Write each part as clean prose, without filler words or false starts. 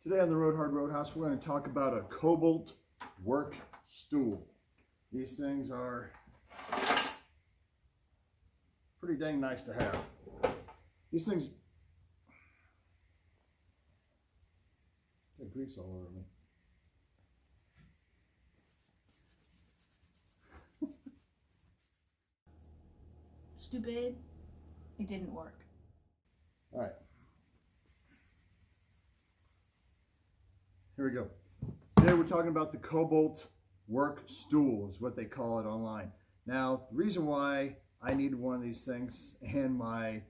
Today on the Roadhouse, we're going to talk about a Kobalt work stool. These things are pretty dang nice to have. These things got grease all over me. Stupid. It didn't work. All right. Here we go. Today we're talking about the Kobalt work stool is what they call it online. Now, the reason why I needed one of these things and my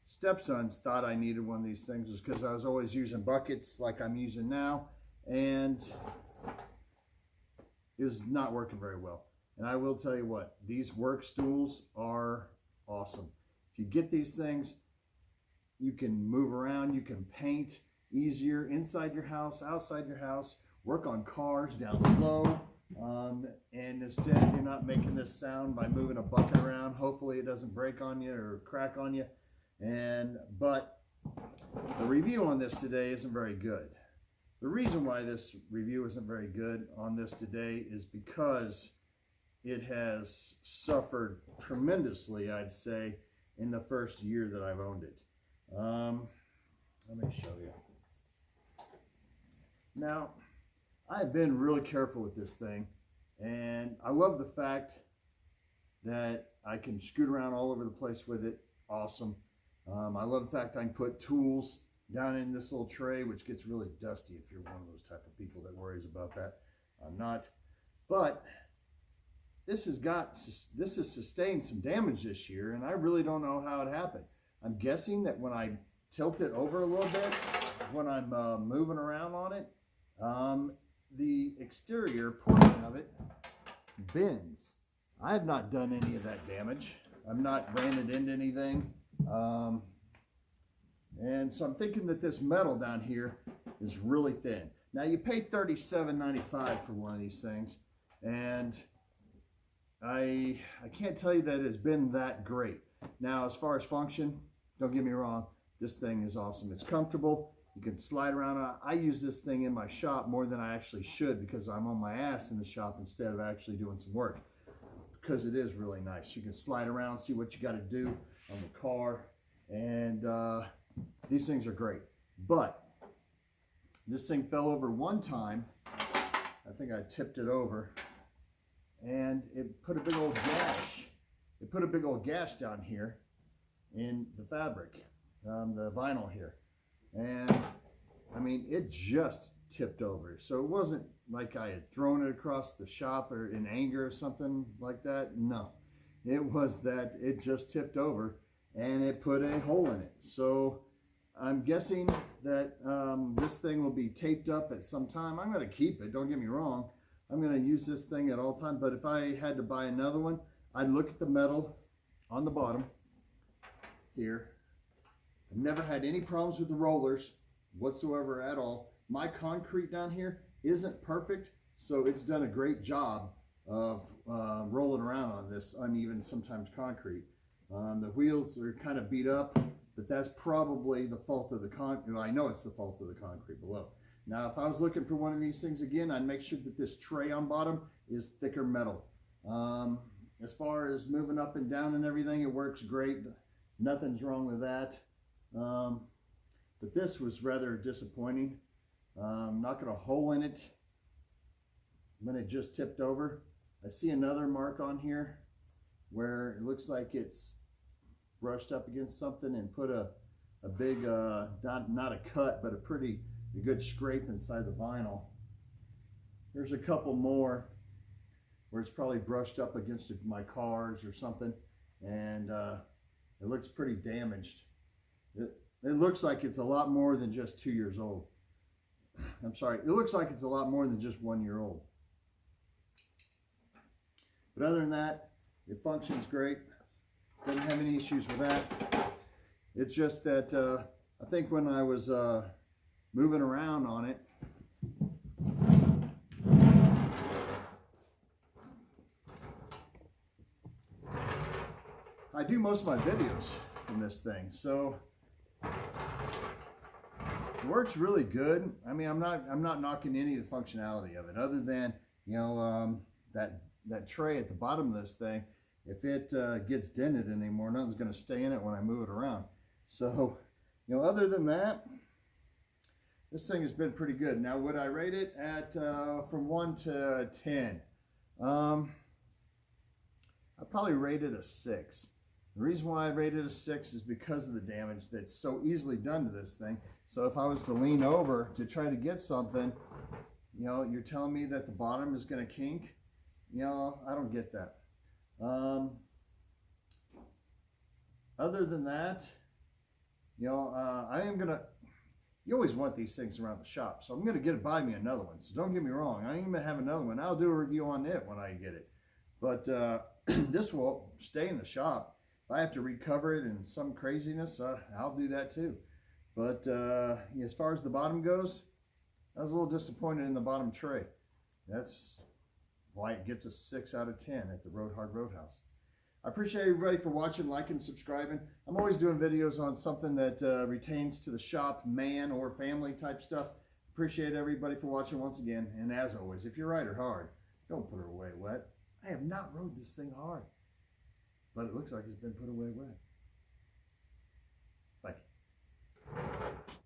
stepsons thought I needed one of these things is because I was always using buckets like I'm using now, and it was not working very well. And I will tell you what, these work stools are awesome. If you get these things, you can move around, you can paint easier inside your house, outside your house, work on cars down low, and instead you're not making this sound by moving a bucket around. Hopefully it doesn't break on you or crack on you. But the review on this today isn't very good. The reason why this review isn't very good on this today is because it has suffered tremendously, I'd say, in the first year that I've owned it. Let me show you. Now, I've been really careful with this thing, and I love the fact that I can scoot around all over the place with it. Awesome. I love the fact I can put tools down in this little tray, which gets really dusty if you're one of those type of people that worries about that. I'm not. But this has sustained some damage this year, and I really don't know how it happened. I'm guessing that when I tilt it over a little bit, when I'm moving around on it, the exterior portion of it bends. I have not done any of that damage. I've not ran it into anything. And so I'm thinking that this metal down here is really thin. Now you pay $37.95 for one of these things, and I can't tell you that it's been that great. Now, as far as function, don't get me wrong, this thing is awesome. It's comfortable. You can slide around. I use this thing in my shop more than I actually should because I'm on my ass in the shop instead of actually doing some work, because it is really nice. You can slide around, see what you got to do on the car, and these things are great. But this thing fell over one time. I think I tipped it over, and it put a big old gash. It put a big old gash down here in the fabric, the vinyl here. And I mean, it just tipped over. So it wasn't like I had thrown it across the shop or in anger or something like that. No, it was that it just tipped over and it put a hole in it. So I'm guessing that this thing will be taped up at some time. I'm going to keep it, don't get me wrong. I'm going to use this thing at all times, but if I had to buy another one, I'd look at the metal on the bottom here. I've never had any problems with the rollers whatsoever at all. My concrete down here isn't perfect, so it's done a great job of rolling around on this uneven, sometimes concrete. The wheels are kind of beat up, but that's probably the fault of the concrete. I know it's the fault of the concrete below. Now, if I was looking for one of these things again, I'd make sure that this tray on bottom is thicker metal. As far as moving up and down and everything, it works great. Nothing's wrong with that. But this was rather disappointing. Knocking a hole in it when it just tipped over. I see another mark on here where it looks like it's brushed up against something and put a big, not a cut, but a good scrape inside the vinyl. There's a couple more where it's probably brushed up against my cars or something, and it looks pretty damaged. It looks like it's a lot more than just 2 years old. I'm sorry, it looks like it's a lot more than just 1 year old. But other than that, it functions great. Doesn't have any issues with that. It's just that I think when I was moving around on it, I do most of my videos from this thing, so It works really good. I mean, I'm not knocking any of the functionality of it, other than, you know, that tray at the bottom of this thing. If it gets dented anymore, nothing's going to stay in it when I move it around. So, you know, other than that, this thing has been pretty good. Now, would I rate it at from 1 to 10? I probably rate it a 6. The reason why I rated a 6 is because of the damage that's so easily done to this thing. So if I was to lean over to try to get something, you know, you're telling me that the bottom is going to kink? You know, I don't get that. Other than that, you know, I am going to, you always want these things around the shop, so I'm going to buy me another one. So don't get me wrong, I ain't going to have another one. I'll do a review on it when I get it. But this will stay in the shop. If I have to recover it in some craziness, I'll do that too. But as far as the bottom goes, I was a little disappointed in the bottom tray. That's why it gets a 6 out of 10 at the Roadhouse. I appreciate everybody for watching, liking, subscribing. I'm always doing videos on something that retains to the shop, man or family type stuff. Appreciate everybody for watching once again. And as always, if you ride her hard, don't put her away wet. I have not rode this thing hard, but it looks like it's been put away wet. Thank you.